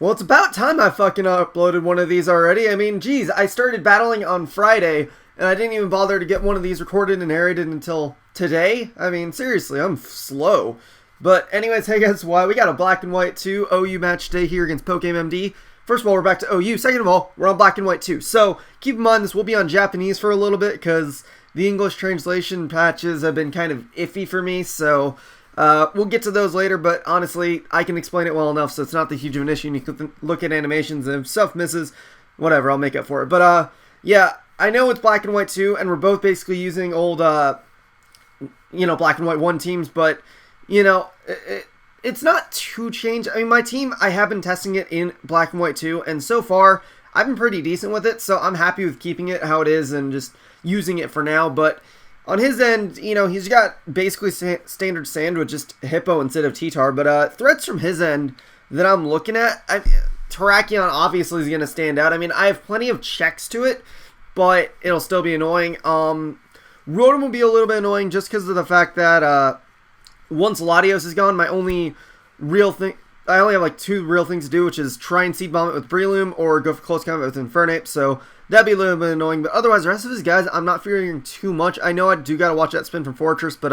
Well, it's about time I fucking uploaded one of these already. I mean, geez, I started battling on Friday, and I didn't even bother to get one of these recorded and narrated until today. I mean, seriously, I'm slow. But anyways, hey guys, why we got a Black and White 2 OU match today here against pokeaimMD. First of all, we're back to OU. Second of all, we're on Black and White 2. So keep in mind this will be on Japanese for a little bit because the English translation patches have been kind of iffy for me. So we'll get to those later, but honestly, I can explain it well enough, so it's not the huge of an issue. And you can look at animations, and if stuff misses, whatever, I'll make up for it. But yeah, I know it's Black and White 2, and we're both basically using old, Black and White 1 teams, but it's not too changed. I mean, my team, I have been testing it in Black and White 2, and so far, I've been pretty decent with it, so I'm happy with keeping it how it is and just using it for now. But on his end, he's got basically standard sand with just Hippo instead of T-Tar, but threats from his end that I'm looking at, Terrakion obviously is going to stand out. I mean, I have plenty of checks to it, but it'll still be annoying. Rotom will be a little bit annoying just because of the fact that once Latios is gone, my only real thing, I only have like 2 real things to do, which is try and Seed Bomb it with Breloom or go for close combat with Infernape, so that'd be a little bit annoying. But otherwise, the rest of his guys, I'm not fearing too much. I know I do got to watch that spin from Fortress, but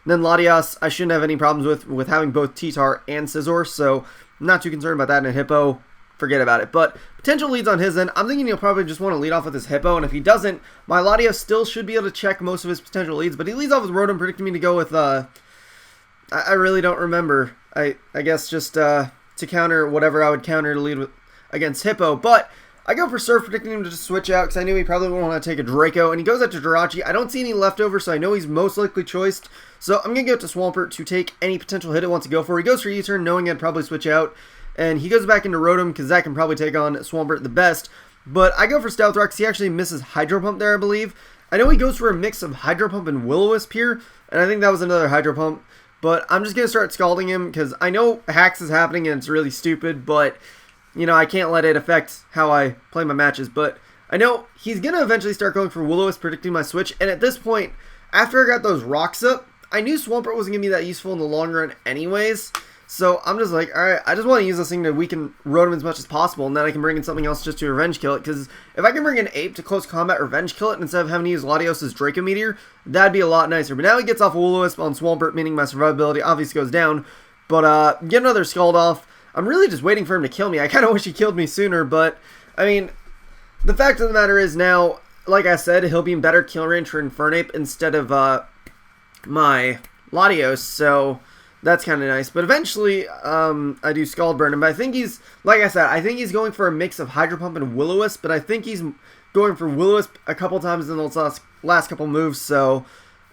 then Latios, I shouldn't have any problems with having both T-Tar and Scizor, so I'm not too concerned about that. And Hippo, forget about it. But potential leads on his end, I'm thinking he'll probably just want to lead off with his Hippo, and if he doesn't, my Latios still should be able to check most of his potential leads, but he leads off with Rotom, predicting me to go with, I really don't remember. I guess just to counter whatever I would counter to lead with against Hippo, but I go for Surf, predicting him to just switch out because I knew he probably won't want to take a Draco, and he goes out to Jirachi. I don't see any leftover, so I know he's most likely choiced, so I'm going to go to Swampert to take any potential hit it wants to go for. He goes for U-turn, knowing I'd probably switch out, and he goes back into Rotom because that can probably take on Swampert the best, but I go for Stealth Rock because he actually misses Hydro Pump there, I believe. I know he goes for a mix of Hydro Pump and Will-O-Wisp here, and I think that was another Hydro Pump. But I'm just going to start scalding him because I know hacks is happening and it's really stupid, but, I can't let it affect how I play my matches. But I know he's going to eventually start going for Will-O-Wisp, predicting my switch. And at this point, after I got those rocks up, I knew Swampert wasn't going to be that useful in the long run anyways. So I'm just like, alright, I just want to use this thing to weaken Rotom as much as possible, and then I can bring in something else just to revenge kill it, because if I can bring in Ape to close combat revenge kill it instead of having to use Latios' Draco Meteor, that'd be a lot nicer. But now he gets off Will-O-Wisp on Swampert, meaning my survivability obviously goes down, but get another Scald off. I'm really just waiting for him to kill me. I kind of wish he killed me sooner, but, I mean, the fact of the matter is now, like I said, he'll be in better kill range for Infernape instead of my Latios, so that's kind of nice. But eventually, I do Scald Burn him. But I think he's, like I said, I think he's going for a mix of Hydro Pump and Will-O-Wisp. But I think he's going for Will-O-Wisp a couple times in those last couple moves. So,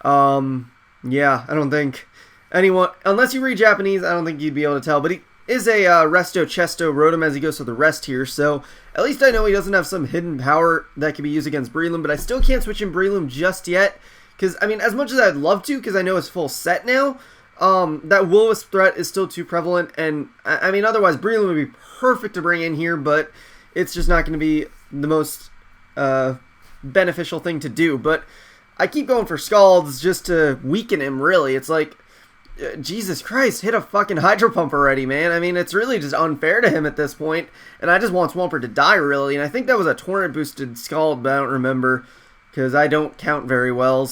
yeah, I don't think anyone, unless you read Japanese, I don't think you'd be able to tell. But he is a Resto Chesto Rotom as he goes to the rest here. So, at least I know he doesn't have some hidden power that can be used against Breloom. But I still can't switch in Breloom just yet. Because, I mean, as much as I'd love to, because I know it's full set now, that Will-O-Wisp threat is still too prevalent, and I mean, otherwise Breloom would be perfect to bring in here, but it's just not going to be the most beneficial thing to do. But I keep going for Scalds just to weaken him, really. It's like, Jesus Christ, hit a fucking Hydro Pump already, man. I mean, it's really just unfair to him at this point, and I just want Swampert to die, really. And I think that was a Torrent boosted Scald, but I don't remember, because I don't count very well,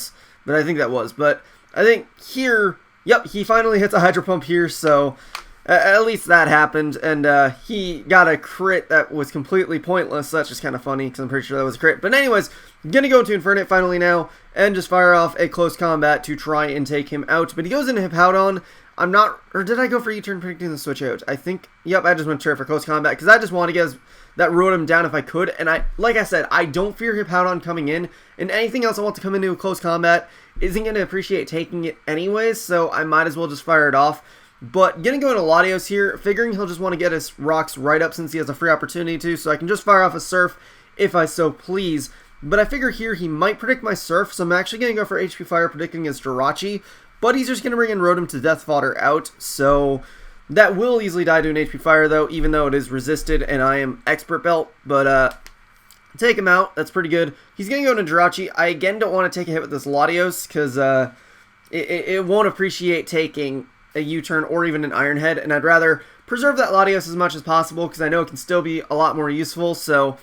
but I think that was. But I think here, yep, he finally hits a Hydro Pump here, so at least that happened, and he got a crit that was completely pointless. So that's just kind of funny, because I'm pretty sure that was a crit. But anyways, I'm going to go into Infernape finally now, and just fire off a close combat to try and take him out. But he goes into Hippowdon. I'm not, or did I go for U-turn predicting the switch out? I think, yep, I just went straight for close combat, because I just want to get that Rotom down if I could, and like I said, I don't fear Hippowdon coming in, and anything else I want to come into a close combat isn't going to appreciate taking it anyways, so I might as well just fire it off. But going to go into Latios here, figuring he'll just want to get his rocks right up since he has a free opportunity to, so I can just fire off a Surf if I so please. But I figure here he might predict my Surf, so I'm actually going to go for HP Fire predicting his Jirachi, but he's just going to bring in Rotom to Death Fodder out, so that will easily die to an HP Fire though, even though it is resisted and I am Expert Belt, but take him out, that's pretty good. He's going to go into Jirachi. I again don't want to take a hit with this Latios, because it won't appreciate taking a U-turn or even an Iron Head, and I'd rather preserve that Latios as much as possible because I know it can still be a lot more useful. So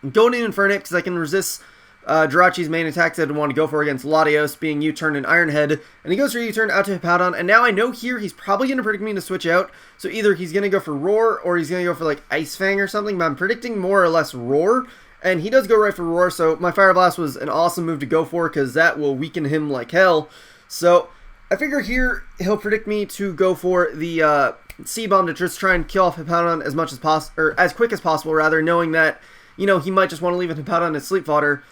I'm going in Infernape because I can resist Jirachi's main attacks that I want to go for against Latios, being U-turn and Iron Head, and he goes for U-turn out to Hippowdon, and now I know here he's probably going to predict me to switch out, so either he's going to go for Roar, or he's going to go for like Ice Fang or something, but I'm predicting more or less Roar, and he does go right for Roar, so my Fire Blast was an awesome move to go for, because that will weaken him like hell. So I figure here he'll predict me to go for the C-Bomb to just try and kill off Hippowdon as much as possible, or as quick as possible rather, knowing that, you know, he might just want to leave Hippowdon as Sleep Fodder,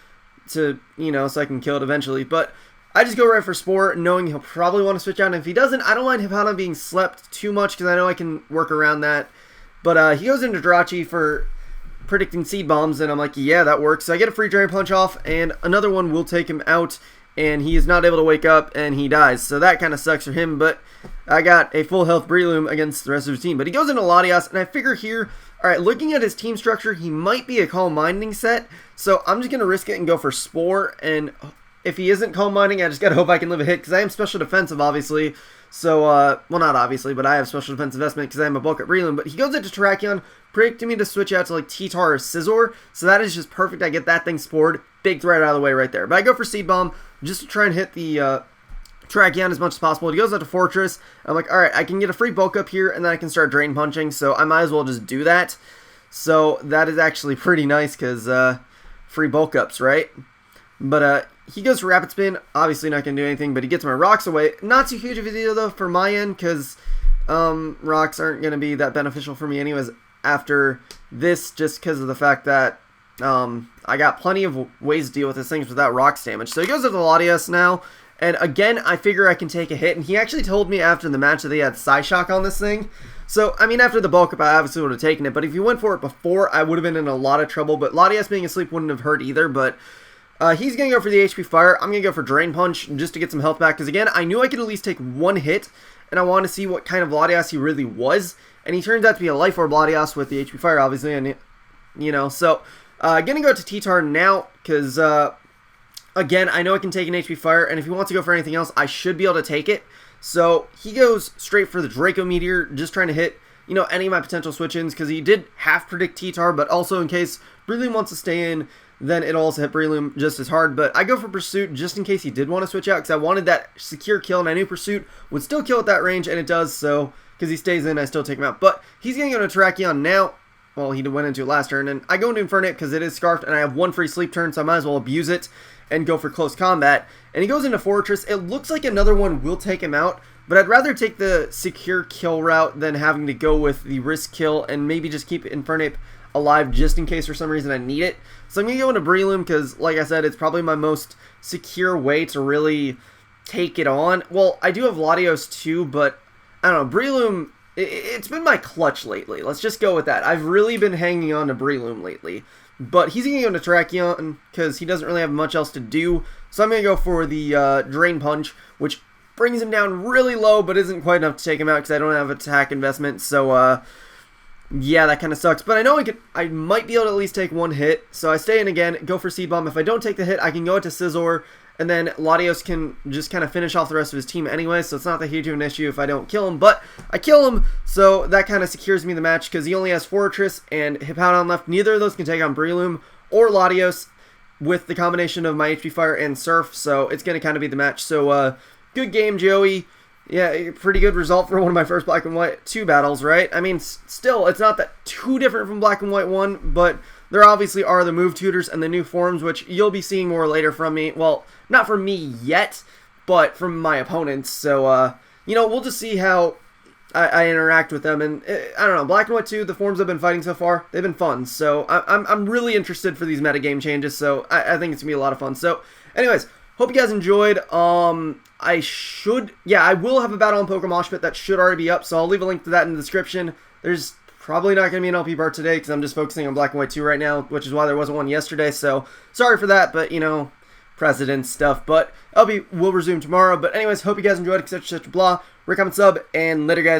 to, you know, so I can kill it eventually. But I just go right for Spore, knowing he'll probably want to switch out. And if he doesn't, I don't mind Hippowdon being slept too much, because I know I can work around that. But he goes into Jirachi for predicting Seed Bombs, and I'm like, yeah, that works. So I get a free Drain Punch off, and another one will take him out, and he is not able to wake up, and he dies. So that kind of sucks for him, but I got a full health Breloom against the rest of his team. But he goes into Latias, and I figure here, alright, looking at his team structure, he might be a Calm Minding set, so I'm just going to risk it and go for Spore, and if he isn't Calm Minding, I just got to hope I can live a hit, because I am Special Defensive, obviously, so, well, not obviously, but I have Special Defense Investment because I am a bulk at Breloom, but he goes into Terrakion, predicting me to switch out to, like, T-Tar or Scizor, so that is just perfect. I get that thing spored, big threat out of the way right there, but I go for Seed Bomb, just to try and hit the, Terrakion as much as possible. He goes out to Fortress. I'm like, alright, I can get a free bulk up here, and then I can start Drain Punching, so I might as well just do that. So that is actually pretty nice, because free bulk ups, right? But he goes for Rapid Spin. Obviously not going to do anything, but he gets my rocks away. Not too huge of a deal, though, for my end, because rocks aren't going to be that beneficial for me anyways after this, just because of the fact that I got plenty of ways to deal with this thing without rocks damage. So he goes up to Latias now. And again, I figure I can take a hit, and he actually told me after the match that he had Psyshock on this thing. So, I mean, after the bulk up, I obviously would have taken it, but if you went for it before, I would have been in a lot of trouble, but Latias being asleep wouldn't have hurt either, but he's going to go for the HP Fire. I'm going to go for Drain Punch just to get some health back, because again, I knew I could at least take one hit, and I wanted to see what kind of Latias he really was, and he turns out to be a Life Orb Latias with the HP Fire, obviously, and, you know, so, going to go to T-Tar now, because, again, I know I can take an HP Fire, and if he wants to go for anything else, I should be able to take it. So he goes straight for the Draco Meteor, just trying to hit, you know, any of my potential switch-ins, because he did half predict T-Tar, but also in case Breloom wants to stay in, then it'll also hit Breloom just as hard. But I go for Pursuit just in case he did want to switch out, because I wanted that secure kill, and I knew Pursuit would still kill at that range, and it does, so because he stays in, I still take him out. But he's going to go to Terrakion now. Well, he went into it last turn, and I go into Infernape because it is Scarfed, and I have one free sleep turn, so I might as well abuse it and go for close combat. And he goes into Fortress. It looks like another one will take him out, but I'd rather take the secure kill route than having to go with the risk kill and maybe just keep Infernape alive just in case for some reason I need it. So I'm going to go into Breloom because, like I said, it's probably my most secure way to really take it on. Well, I do have Latios too, but I don't know, Breloom, it's been my clutch lately. Let's just go with that. I've really been hanging on to Breloom lately. But he's going to go into Terrakion because he doesn't really have much else to do. So I'm going to go for the Drain Punch, which brings him down really low, but isn't quite enough to take him out because I don't have attack investment. So, yeah, that kind of sucks. But I know I might be able to at least take one hit. So I stay in again, go for Seed Bomb. If I don't take the hit, I can go into Scizor, and then Latios can just kind of finish off the rest of his team anyway, so it's not that huge of an issue if I don't kill him. But I kill him, so that kind of secures me the match because he only has Fortress and Hippowdon left. Neither of those can take on Breloom or Latios with the combination of my HP Fire and Surf, so it's going to kind of be the match. So, good game, Joey. Yeah, pretty good result for one of my first Black and White 2 battles, right? I mean, still, it's not that too different from Black and White 1, but there obviously are the move tutors and the new forms, which you'll be seeing more later from me. Well, not from me yet, but from my opponents. So, you know, we'll just see how I interact with them. And I don't know, Black and White 2, the forms I've been fighting so far, they've been fun. So I'm really interested for these metagame changes. So I think it's going to be a lot of fun. So anyways, hope you guys enjoyed. I will have a battle on Pokemon Pit that should already be up. So I'll leave a link to that in the description. There's probably not going to be an LP part today because I'm just focusing on Black and White 2 right now, which is why there wasn't one yesterday. So sorry for that, but you know, precedent stuff. But LP will resume tomorrow. But anyways, hope you guys enjoyed, etc. blah. Rick, comment, sub, and later, guys.